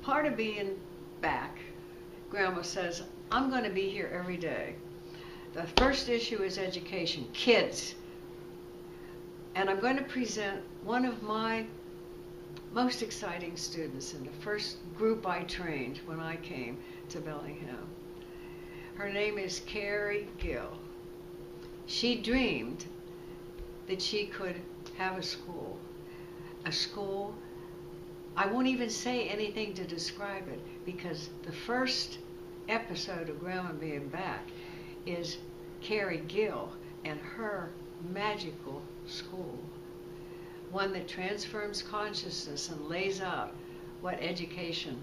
part of being back, Grandma says, I'm going to be here every day. The first issue is education, kids. And I'm going to present one of my most exciting students in the first group I trained when I came to Bellingham. Her name is Carrie Gill. She dreamed that she could have a school. I won't even say anything to describe it, because the first episode of Grandma Being Back is Carrie Gill and her magical school. One that transforms consciousness and lays out what education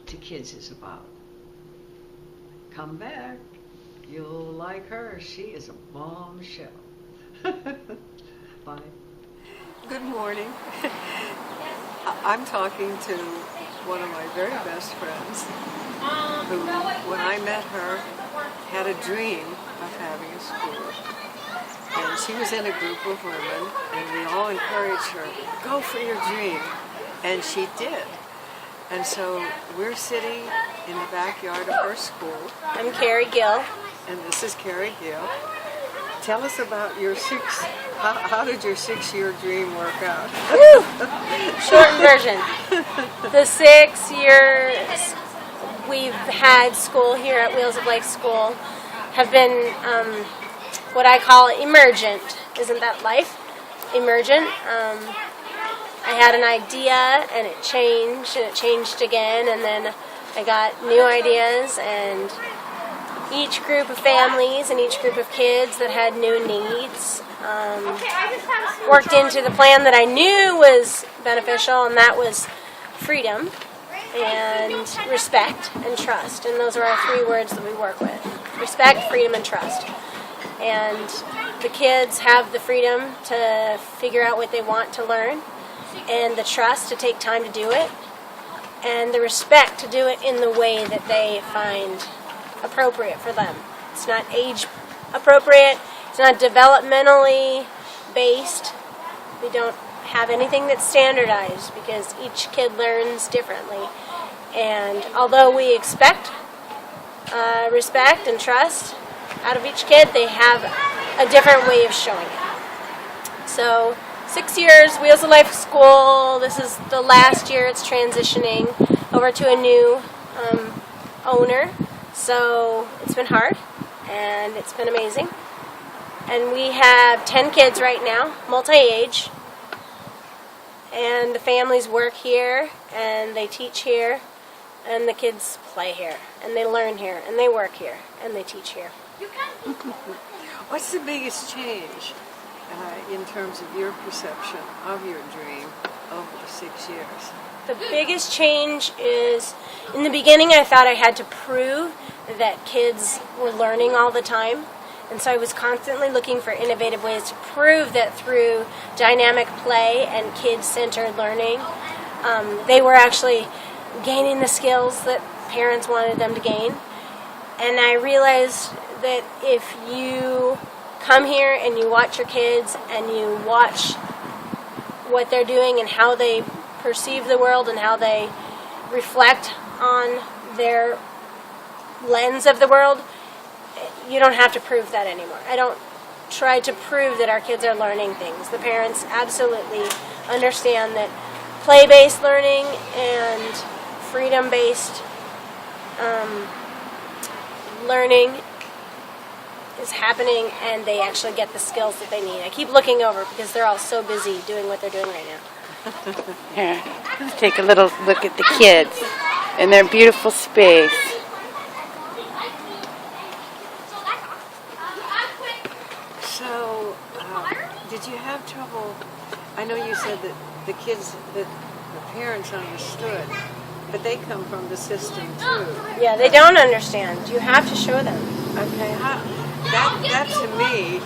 to kids is about. Come back. You'll like her. She is a bombshell. Bye. Good morning. I'm talking to one of my very best friends who, when I met her, had a dream of having a school. And she was in a group of women, and we all encouraged her, go for your dream. And she did. And so we're sitting in the backyard of her school. I'm Carrie Gill. And this is Carrie Gill. Tell us about your how did your 6-year dream work out? Woo! Short version. The 6 years we've had school here at Wheels of Life School have been what I call emergent. Isn't that life? Emergent. I had an idea and it changed again, and then I got new ideas, and each group of families and each group of kids that had new needs worked into the plan that I knew was beneficial, and that was freedom and respect and trust. And those are our 3 words that we work with: respect, freedom, and trust. And the kids have the freedom to figure out what they want to learn, and the trust to take time to do it, and the respect to do it in the way that they find appropriate for them. It's not age appropriate, it's not developmentally based. We don't have anything that's standardized because each kid learns differently. And although we expect respect and trust out of each kid, they have a different way of showing it. So 6 years, Wheels of Life School. This is the last year it's transitioning over to a new owner. So it's been hard, and it's been amazing. And we have 10 kids right now, multi-age. And the families work here, and they teach here, and the kids play here, and they learn here, and they work here, and they teach here. What's the biggest change in terms of your perception of your dream over the 6 years? The biggest change is, in the beginning I thought I had to prove that kids were learning all the time. And so I was constantly looking for innovative ways to prove that through dynamic play and kid-centered learning, they were actually gaining the skills that parents wanted them to gain. And I realized that if you come here and you watch your kids and you watch what they're doing and how they perceive the world and how they reflect on their lens of the world, you don't have to prove that anymore. I don't try to prove that our kids are learning things. The parents absolutely understand that play-based learning and freedom-based learning is happening, and they actually get the skills that they need. I keep looking over because they're all so busy doing what they're doing right now. Here, let's take a little look at the kids in their beautiful space. So, did you have trouble? I know you said that the kids, that the parents understood, but they come from the system too. Yeah, they don't understand. You have to show them. Okay, that to me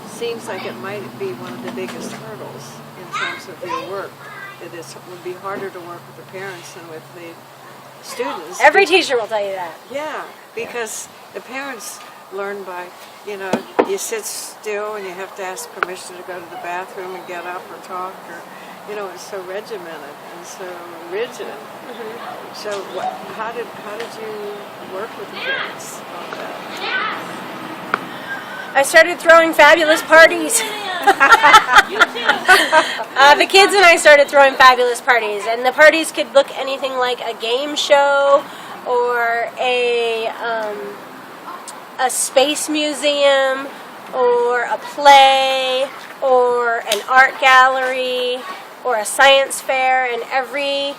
seems like it might be one of the biggest hurdles in terms of your work. That it would be harder to work with the parents than with the students. Every teacher will tell you that. Yeah, because the parents learn by, you sit still and you have to ask permission to go to the bathroom and get up or talk, or you know, it's so regimented and so rigid. So how did you work with the kids on that? I started throwing fabulous parties. The kids and I started throwing fabulous parties, and the parties could look anything like a game show or a space museum or a play or an art gallery or a science fair. And every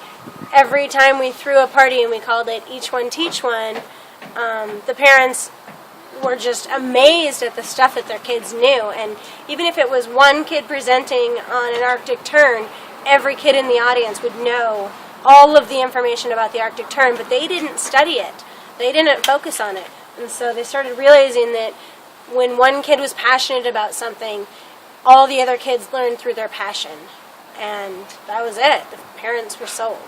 time we threw a party and we called it Each One Teach One, the parents were just amazed at the stuff that their kids knew. And even if it was one kid presenting on an Arctic tern, every kid in the audience would know all of the information about the Arctic tern, but they didn't study it. They didn't focus on it. And so they started realizing that when one kid was passionate about something, all the other kids learned through their passion. And that was it. The parents were sold.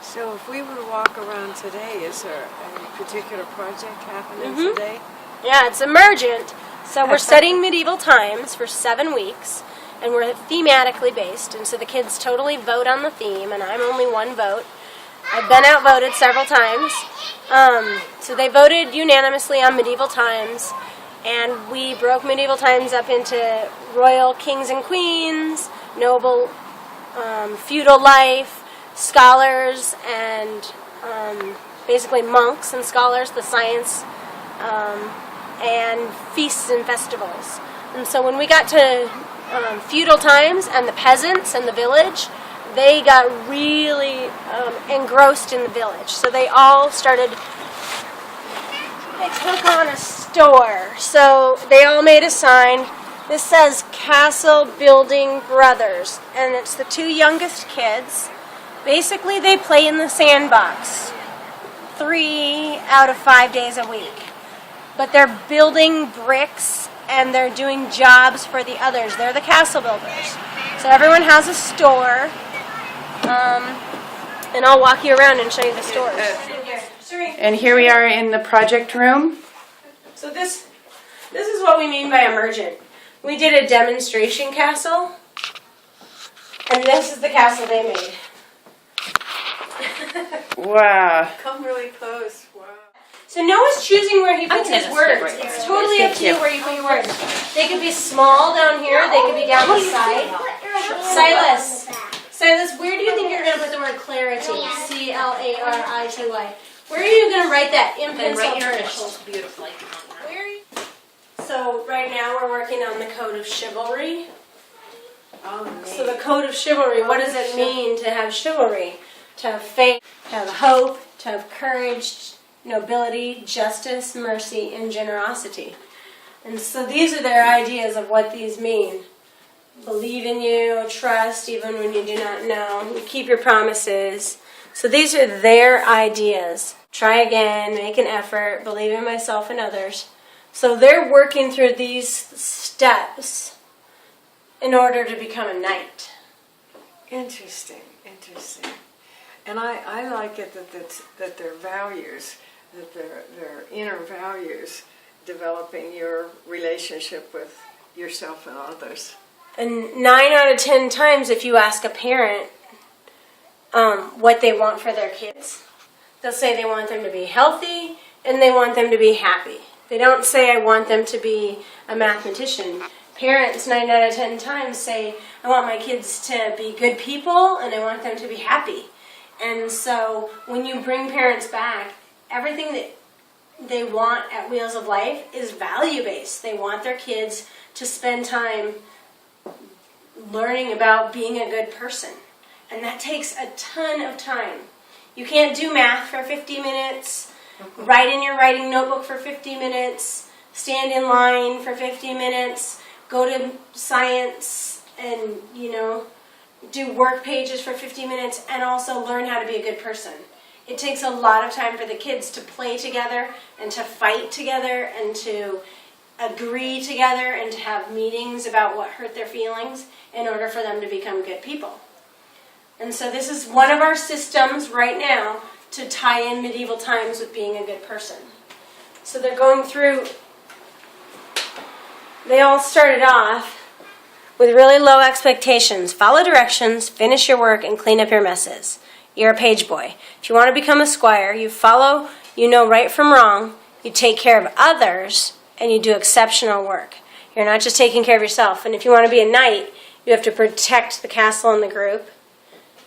So if we were to walk around today, is there a particular project happening today? Yeah, it's emergent. So we're studying medieval times for 7 weeks, and we're thematically based. And so the kids totally vote on the theme, and I'm only one vote. I've been outvoted several times. So they voted unanimously on medieval times, and we broke medieval times up into royal kings and queens, noble, feudal life, scholars, and basically monks and scholars, the science, and feasts and festivals. And so when we got to feudal times and the peasants and the village, they got really engrossed in the village. So they all started, they took on a store. So they all made a sign. This says Castle Building Brothers, and it's the 2 youngest kids. Basically, they play in the sandbox 3 out of 5 days a week. But they're building bricks and they're doing jobs for the others. They're the castle builders. So everyone has a store. And I'll walk you around and show you the stores. And here we are in the project room. So this is what we mean by emergent. We did a demonstration castle. And this is the castle they made. Wow. Come really close. Wow. So Noah's choosing where he puts his words. It's totally up to you where you put your words. They could be small down here. They could be down the side. Silas, where do you think you're going to put the word clarity? Clarity. Where are you going to write that in pencil? Beautifully. So right now we're working on the code of chivalry. Oh, So the code of chivalry, what does it mean to have chivalry? To have faith, to have hope, to have courage, nobility, justice, mercy, and generosity. And so these are their ideas of what these mean. Believe in you, trust even when you do not know, you keep your promises. So these are their ideas. Try again, make an effort, believe in myself and others. So they're working through these steps in order to become a knight. Interesting. And I like it that their values, that their inner values, developing your relationship with yourself and others. And 9 out of 10 times, if you ask a parent what they want for their kids, they'll say they want them to be healthy and they want them to be happy. They don't say, I want them to be a mathematician. Parents 9 out of 10 times say, I want my kids to be good people and I want them to be happy. And so when you bring parents back, everything that they want at Wheels of Life is value-based. They want their kids to spend time learning about being a good person. And that takes a ton of time. You can't do math for 50 minutes, write in your writing notebook for 50 minutes, stand in line for 50 minutes, go to science and, do work pages for 50 minutes and also learn how to be a good person. It takes a lot of time for the kids to play together and to fight together and to agree together and to have meetings about what hurt their feelings in order for them to become good people. And so this is one of our systems right now to tie in medieval times with being a good person. So they're going through, they all started off with really low expectations. Follow directions, finish your work, and clean up your messes. You're a page boy. If you want to become a squire, you follow, you know right from wrong, you take care of others, and you do exceptional work. You're not just taking care of yourself. And if you want to be a knight, you have to protect the castle and the group.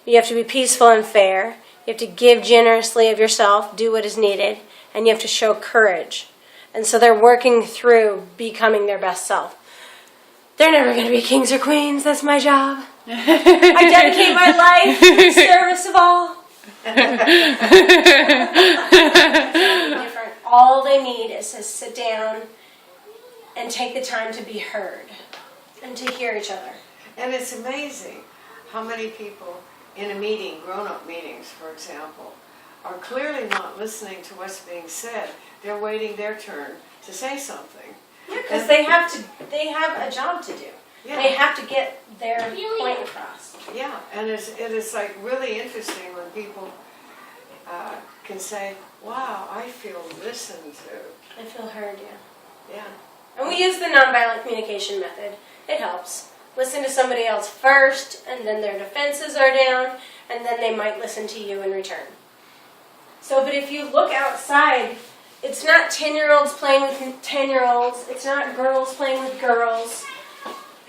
You have to be peaceful and fair. You have to give generously of yourself, do what is needed, and you have to show courage. And so they're working through becoming their best self. They're never going to be kings or queens. That's my job. I dedicate my life to the service of all. Different. All they need is to sit down and take the time to be heard and to hear each other. And it's amazing how many people in a meeting, grown-up meetings, for example, are clearly not listening to what's being said. They're waiting their turn to say something. Yeah, because they have a job to do. Yeah. They have to get their point across. Yeah, and it is like really interesting when people can say, wow, I feel listened to. I feel heard, yeah. Yeah. And we use the nonviolent communication method. It helps. Listen to somebody else first, and then their defenses are down, and then they might listen to you in return. So, but if you look outside, it's not 10-year-olds playing with 10-year-olds. It's not girls playing with girls.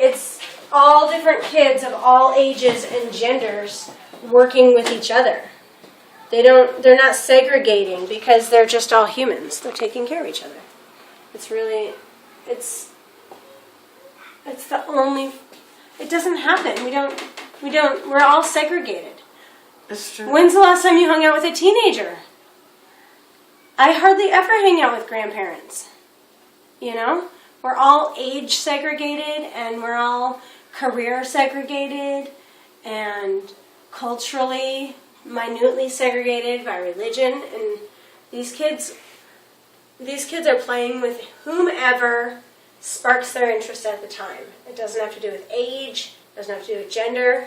It's all different kids of all ages and genders working with each other. They're not segregating because they're just all humans. They're taking care of each other. It's really, it's the only, it doesn't happen. We're all segregated. It's true. When's the last time you hung out with a teenager? I hardly ever hang out with grandparents. You know? We're all age segregated, and we're all career segregated, and culturally, minutely segregated by religion. And these kids are playing with whomever sparks their interest at the time. It doesn't have to do with age. It doesn't have to do with gender.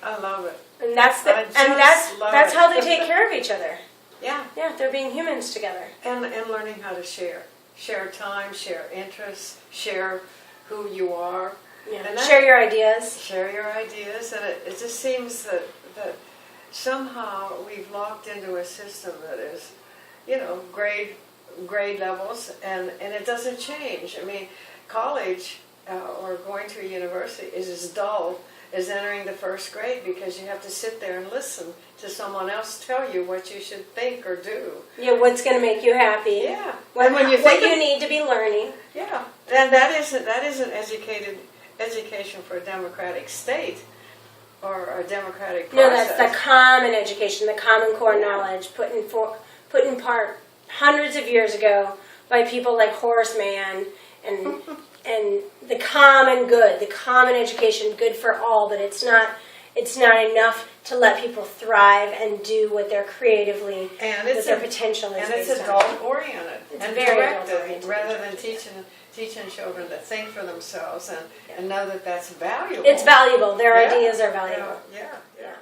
I love it. And that's how they take care of each other. Yeah. Yeah, they're being humans together. And learning how to share. Share time, share interests, share who you are. Yeah. And that- Share your ideas. Share your ideas. And it just seems that somehow we've locked into a system that is, grade levels, and it doesn't change. I mean, college or going to a university is as dull as entering the first grade, because you have to sit there and listen to someone else tell you what you should think or do. Yeah, what's going to make you happy? Yeah. What, And when you what think you need to be learning. Yeah, and that isn't education for a democratic state or a democratic No, process. that's the common education, the common core knowledge put in part hundreds of years ago by people like Horace Mann and the common good, the common education, good for all, but it's not enough to let people thrive and do what they're creatively, And what it's their potential is. and it's based on. adult oriented It's and very directed, adult-oriented. rather than teaching children to think for themselves and know that that's valuable. It's valuable. Their Yeah. ideas are valuable. Yeah. Yeah.